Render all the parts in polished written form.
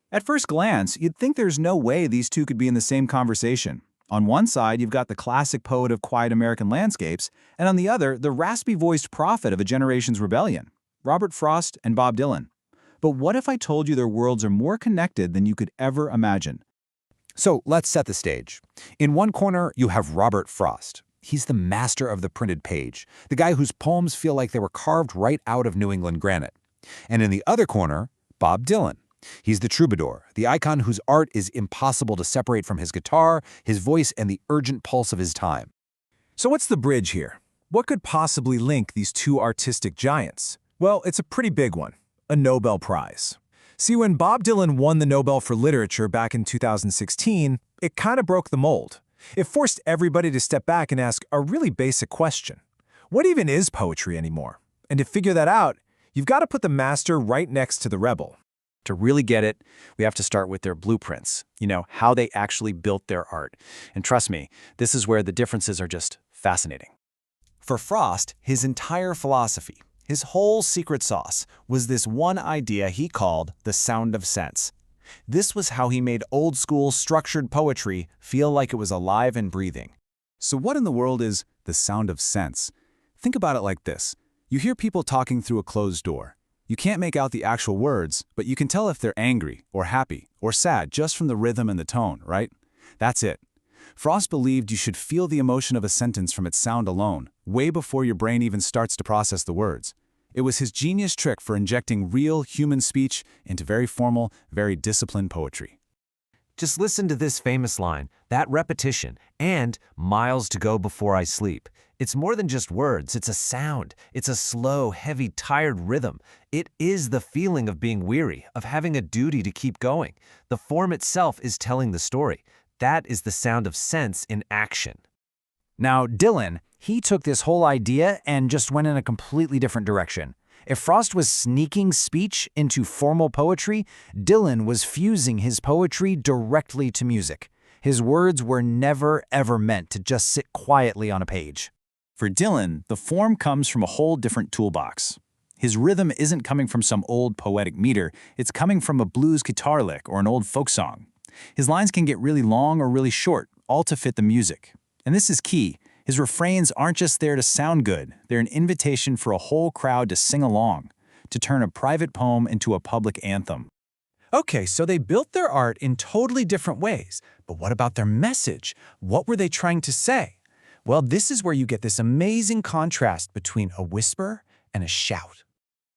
At first glance, you'd think there's no way these two could be in the same conversation. On one side, you've got the classic poet of quiet American landscapes, and on the other, the raspy-voiced prophet of a generation's rebellion, Robert Frost and Bob Dylan. But what if I told you their worlds are more connected than you could ever imagine? So let's set the stage. In one corner, you have Robert Frost. He's the master of the printed page, the guy whose poems feel like they were carved right out of New England granite. And in the other corner, Bob Dylan. He's the troubadour, the icon whose art is impossible to separate from his guitar, his voice, and the urgent pulse of his time. So what's the bridge here? What could possibly link these two artistic giants? Well, it's a pretty big one, a Nobel Prize. See, when Bob Dylan won the Nobel for Literature back in 2016, it kind of broke the mold. It forced everybody to step back and ask a really basic question. What even is poetry anymore? And to figure that out, you've got to put the master right next to the rebel. To really get it, we have to start with their blueprints, how they actually built their art. And trust me, this is where the differences are just fascinating. For Frost, his entire philosophy, his whole secret sauce, was this one idea he called the sound of sense. This was how he made old-school structured poetry feel like it was alive and breathing. So what in the world is the sound of sense? Think about it like this. You hear people talking through a closed door. You can't make out the actual words, but you can tell if they're angry or happy or sad just from the rhythm and the tone, right? That's it. Frost believed you should feel the emotion of a sentence from its sound alone, way before your brain even starts to process the words. It was his genius trick for injecting real human speech into very formal, very disciplined poetry. Just listen to this famous line, that repetition, and miles to go before I sleep. It's more than just words, it's a sound. It's a slow, heavy, tired rhythm. It is the feeling of being weary, of having a duty to keep going. The form itself is telling the story. That is the sound of sense in action. Now, Dylan, he took this whole idea and just went in a completely different direction. If Frost was sneaking speech into formal poetry, Dylan was fusing his poetry directly to music. His words were never, ever meant to just sit quietly on a page. For Dylan, the form comes from a whole different toolbox. His rhythm isn't coming from some old poetic meter, it's coming from a blues guitar lick or an old folk song. His lines can get really long or really short, all to fit the music. And this is key. His refrains aren't just there to sound good, they're an invitation for a whole crowd to sing along, to turn a private poem into a public anthem. Okay, so they built their art in totally different ways, but what about their message? What were they trying to say? Well, this is where you get this amazing contrast between a whisper and a shout.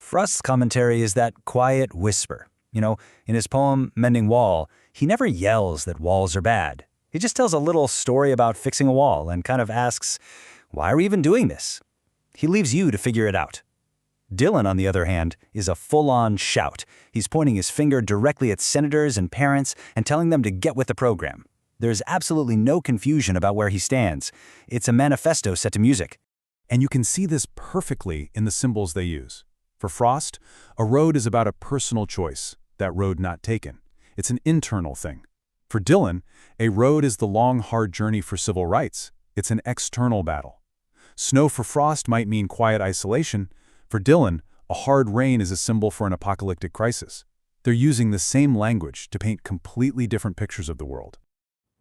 Frost's commentary is that quiet whisper. In his poem, Mending Wall, he never yells that walls are bad. He just tells a little story about fixing a wall and kind of asks, why are we even doing this? He leaves you to figure it out. Dylan, on the other hand, is a full-on shout. He's pointing his finger directly at senators and parents and telling them to get with the program. There's absolutely no confusion about where he stands. It's a manifesto set to music. And you can see this perfectly in the symbols they use. For Frost, a road is about a personal choice, that road not taken. It's an internal thing. For Dylan, a road is the long, hard journey for civil rights. It's an external battle. Snow for Frost might mean quiet isolation. For Dylan, a hard rain is a symbol for an apocalyptic crisis. They're using the same language to paint completely different pictures of the world.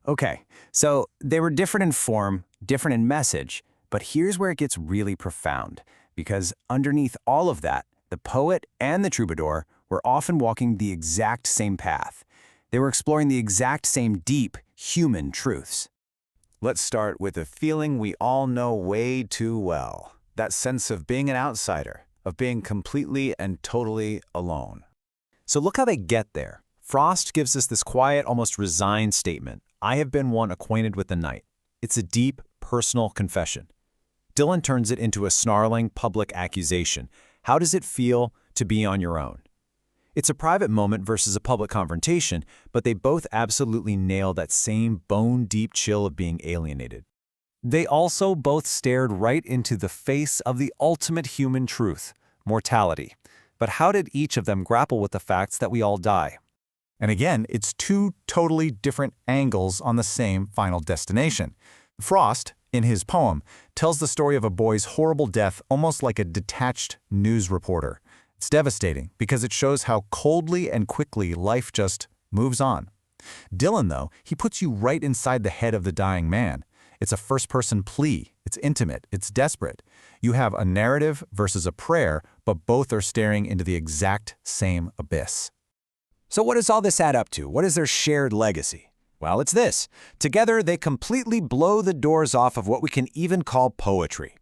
Okay, so they were different in form, different in message, but here's where it gets really profound, because underneath all of that, the poet and the troubadour were often walking the exact same path. They were exploring the exact same deep, human truths. Let's start with a feeling we all know way too well. That sense of being an outsider, of being completely and totally alone. So look how they get there. Frost gives us this quiet, almost resigned statement. I have been one acquainted with the night. It's a deep, personal confession. Dylan turns it into a snarling, public accusation. How does it feel to be on your own? It's a private moment versus a public confrontation, but they both absolutely nail that same bone-deep chill of being alienated. They also both stared right into the face of the ultimate human truth, mortality. But how did each of them grapple with the facts that we all die? And again, it's two totally different angles on the same final destination. Frost, in his poem, tells the story of a boy's horrible death almost like a detached news reporter. It's devastating because it shows how coldly and quickly life just moves on. Dylan, though, he puts you right inside the head of the dying man. It's a first-person plea. It's intimate. It's desperate. You have a narrative versus a prayer, but both are staring into the exact same abyss. So what does all this add up to? What is their shared legacy? Well, it's this. Together, they completely blow the doors off of what we can even call poetry.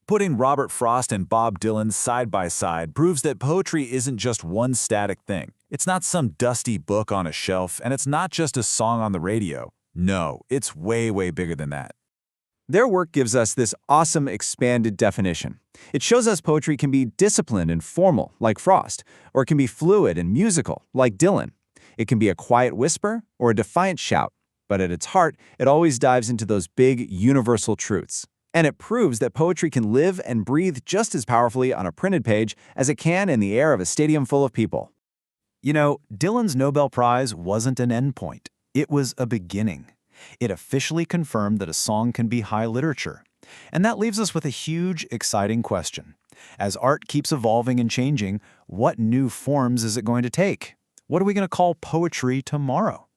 Putting Robert Frost and Bob Dylan side by side proves that poetry isn't just one static thing. It's not some dusty book on a shelf, and it's not just a song on the radio. No, it's way, way bigger than that. Their work gives us this awesome expanded definition. It shows us poetry can be disciplined and formal, like Frost, or it can be fluid and musical, like Dylan. It can be a quiet whisper or a defiant shout, but at its heart, it always dives into those big, universal truths. And it proves that poetry can live and breathe just as powerfully on a printed page as it can in the air of a stadium full of people. You know, Dylan's Nobel Prize wasn't an endpoint. It was a beginning. It officially confirmed that a song can be high literature. And that leaves us with a huge, exciting question. As art keeps evolving and changing, what new forms is it going to take? What are we going to call poetry tomorrow?